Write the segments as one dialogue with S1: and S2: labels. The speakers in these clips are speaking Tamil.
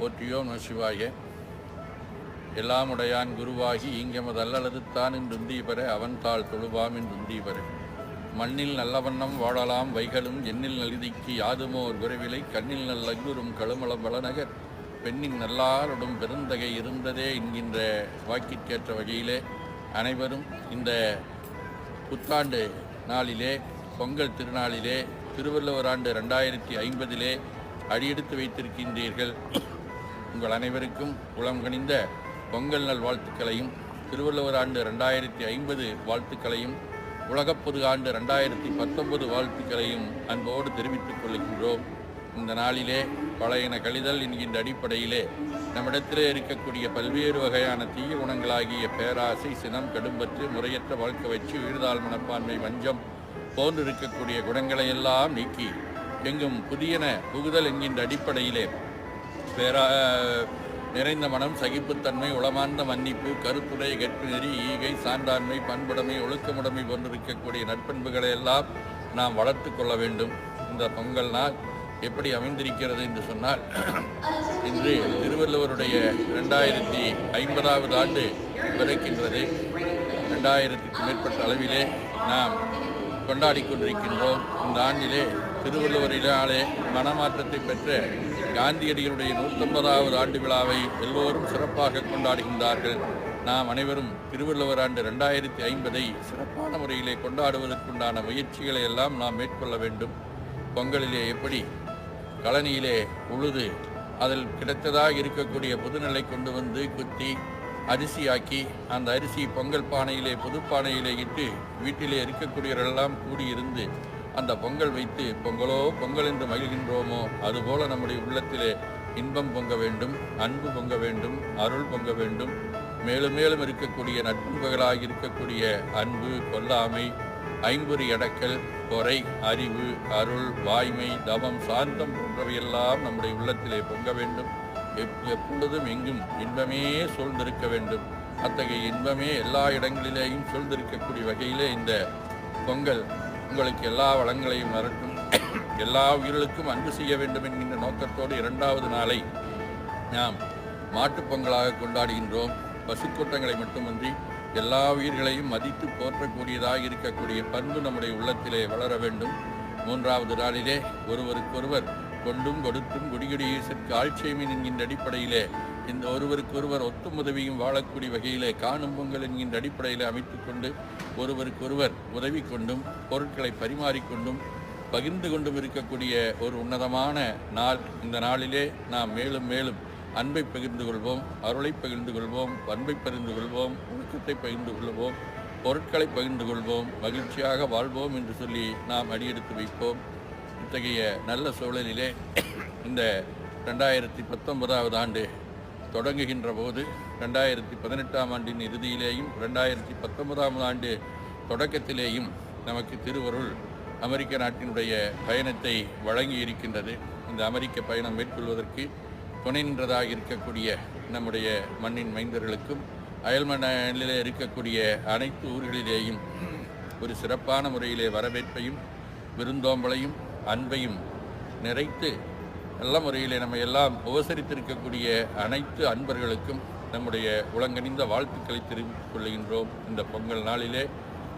S1: போற்றியோம் நம சிவாய. எல்லாமுடையான் குருவாகி ஈங்கமதல்லது தான் என்றுந்தி பெற அவன் தாள் தொழுவாம் என்றுந்தி பெற மண்ணில் நல்லவண்ணம் வாழலாம் வைகளும் எண்ணில் நலிதிக்கு யாதுமோர் விரைவிலை கண்ணில் நல்லங்குறும் கழுமளம் வளநகர் பெண்ணின் நல்லாருடும் பெருந்தகை இருந்ததே என்கின்ற வாக்கிற்கேற்ற வகையிலே அனைவரும் இந்த புத்தாண்டு நாளிலே, பொங்கல் திருநாளிலே, திருவள்ளுவர் ஆண்டு 2050 அடியெடுத்து வைத்திருக்கின்றீர்கள். உங்கள் அனைவருக்கும் உளம் கனிந்த பொங்கல் நல் வாழ்த்துக்களையும், திருவள்ளுவர் ஆண்டு 2050 வாழ்த்துக்களையும், உலகப் பொது ஆண்டு 2019 வாழ்த்துக்களையும் அன்போடு தெரிவித்துக் கொள்கின்றோம். இந்த நாளிலே பழையன கழிதல் என்கின்ற அடிப்படையிலே நம்மிடத்திலே இருக்கக்கூடிய பல்வேறு வகையான தீய குணங்களாகிய பேராசை, சினம், கடும்பற்று, முறையற்ற வாழ்க்கை வச்சு, வீழ்தாள் மனப்பான்மை, வஞ்சம் போன்று இருக்கக்கூடிய குணங்களையெல்லாம் நீக்கி எங்கும் புதியன புகுதல் என்கின்ற அடிப்படையிலே நிறைந்த மனம், சகிப்புத்தன்மை, உளமார்ந்த மன்னிப்பு, கருத்துடை, கற்பு நெறி, ஈகை, சான்றாண்மை, பண்புடைமை, ஒழுக்கமுடைமை போன்றிருக்கக்கூடிய நற்பண்புகளை எல்லாம் நாம் வளர்த்து கொள்ள வேண்டும். இந்த பொங்கல் நாள் எப்படி அமைந்திருக்கிறது என்று சொன்னால், இன்று திருவள்ளுவருடைய 2050வது ஆண்டு பிறக்கின்றது. 2000க்கும் மேற்பட்ட அளவிலே நாம் கொண்டாடி கொண்டிருக்கின்றோம். இந்த ஆண்டிலே திருவள்ளுவரினாலே மனமாற்றத்தை பெற்ற காந்தியடிகளுடைய 150வது ஆண்டு விழாவை எல்லோரும் சிறப்பாக கொண்டாடுகின்றார்கள். நாம் அனைவரும் திருவள்ளுவர் ஆண்டு 2050 சிறப்பான முறையிலே கொண்டாடுவதற்குண்டான முயற்சிகளை எல்லாம் நாம் மேற்கொள்ள வேண்டும். பொங்கலிலே எப்படி கழனியிலே உழுது அதில் கிடைத்ததாக இருக்கக்கூடிய புதுநெல்லை கொண்டு வந்து குத்தி அரிசியாக்கி, அந்த அரிசி பொங்கல் பானையிலே, புதுப்பானையிலே இட்டு வீட்டிலே இருக்கக்கூடியவரெல்லாம் கூடியிருந்து அந்த பொங்கல் வைத்து பொங்கலோ பொங்கல் என்று மகிழ்கின்றோமோ, அதுபோல நம்முடைய உள்ளத்திலே இன்பம் பொங்க வேண்டும், அன்பு பொங்க வேண்டும், அருள் பொங்க வேண்டும். மேலும் மேலும் இருக்கக்கூடிய நட்புகளாக இருக்கக்கூடிய அன்பு, கொல்லாமை, ஐம்பொறி அடக்கல், பொறை, அறிவு, அருள், வாய்மை, தவம், சாந்தம் போன்றவையெல்லாம் நம்முடைய உள்ளத்திலே பொங்க வேண்டும். எப்பொழுதும் எங்கும் இன்பமே சூழ்ந்திருக்க வேண்டும். அத்தகைய இன்பமே எல்லா இடங்களிலேயும் சூழ்ந்திருக்கக்கூடிய வகையிலே இந்த பொங்கல் உங்களுக்கு எல்லா வளங்களையும் வரட்டும். எல்லா உயிர்களுக்கும் அன்பு செய்ய வேண்டும் என்கின்ற நோக்கத்தோடு 2வது நாளை நாம் மாட்டுப்பொங்கலாக கொண்டாடுகின்றோம். பசுக்கூட்டங்களை மட்டுமன்றி எல்லா உயிர்களையும் மதித்து போற்றக்கூடியதாக இருக்கக்கூடிய பண்பு நம்முடைய உள்ளத்திலே வளர வேண்டும். 3வது நாளிலே ஒருவருக்கொருவர் கொண்டும் கொடுத்தும் குடிகுடியேசற்கு ஆட்சியமின் என்கின்ற அடிப்படையிலே இந்த ஒருவருக்கொருவர் ஒத்தும் உதவியும் வாழக்கூடிய வகையிலே காணும் பொங்கல் என்கின்ற அடிப்படையில் அமைத்துக்கொண்டு ஒருவருக்கொருவர் உதவி கொண்டும் பொருட்களை பரிமாறிக்கொண்டும் பகிர்ந்து கொண்டும் இருக்கக்கூடிய ஒரு உன்னதமான நாள். இந்த நாளிலே நாம் மேலும் மேலும் அன்பை பகிர்ந்து கொள்வோம், அருளை பகிர்ந்து கொள்வோம், பண்பை பகிர்ந்து கொள்வோம், ஒழுக்கத்தை பகிர்ந்து கொள்வோம், பொருட்களை பகிர்ந்து கொள்வோம், மகிழ்ச்சியாக வாழ்வோம் என்று சொல்லி நாம் அடியெடுத்து வைப்போம். இத்தகைய நல்ல சூழலிலே இந்த 2019வது ஆண்டு தொடங்குகின்ற போது 2018ஆம் ஆண்டின் இறுதியிலேயும் 2019ஆம் ஆண்டு தொடக்கத்திலேயும் நமக்கு திருவருள் அமெரிக்க நாட்டினுடைய பயணத்தை வழங்கி இருக்கின்றது. இந்த அமெரிக்க பயணம் மேற்கொள்வதற்கு துணை நின்றதாக இருக்கக்கூடிய நம்முடைய மண்ணின் மைந்தர்களுக்கும் அயல்மண்ணிலே இருக்கக்கூடிய அனைத்து ஊர்களிலேயும் ஒரு சிறப்பான முறையிலே வரவேற்பையும் விருந்தோம்பலையும் அன்பையும் நிறைத்து நல்ல முறையிலே நம்ம எல்லாம் உபசரித்திருக்கக்கூடிய அனைத்து அன்பர்களுக்கும் நம்முடைய உளங்கனிந்த வாழ்த்துக்களை தெரிவித்துக் கொள்கின்றோம். இந்த பொங்கல் நாளிலே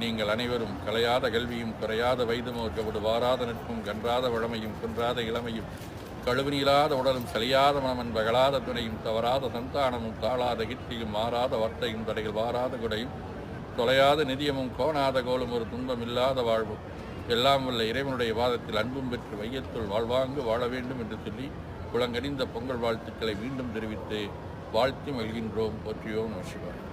S1: நீங்கள் அனைவரும் கலையாத கல்வியும் குறையாத வயதுமோர்க்கோடு வாராத நட்பும் கன்றாத வளமையும் குன்றாத இளமையும் கழுவுநீளாத உடலும் சலியாத மனமன் பகலாத துணையும் தவறாத சந்தானமும் தாளாத கீர்த்தியும் மாறாத வார்த்தையும் தடைகள் வாராத குடையும் தொலையாத நிதியமும் கோணாத கோலும் ஒரு துன்பம் இல்லாத வாழ்வும் எல்லாம் வல்ல இறைவனுடைய வாதத்தில் அன்பும் பெற்று வையத்துள் வாழ்வாங்கு வாழ வேண்டும் என்று சொல்லி உலங்கணிந்த பொங்கல் வாழ்த்துக்களை மீண்டும் தெரிவித்து வாழ்த்தி மகிழ்கின்றோம். போற்றியோம் நம சிவாய.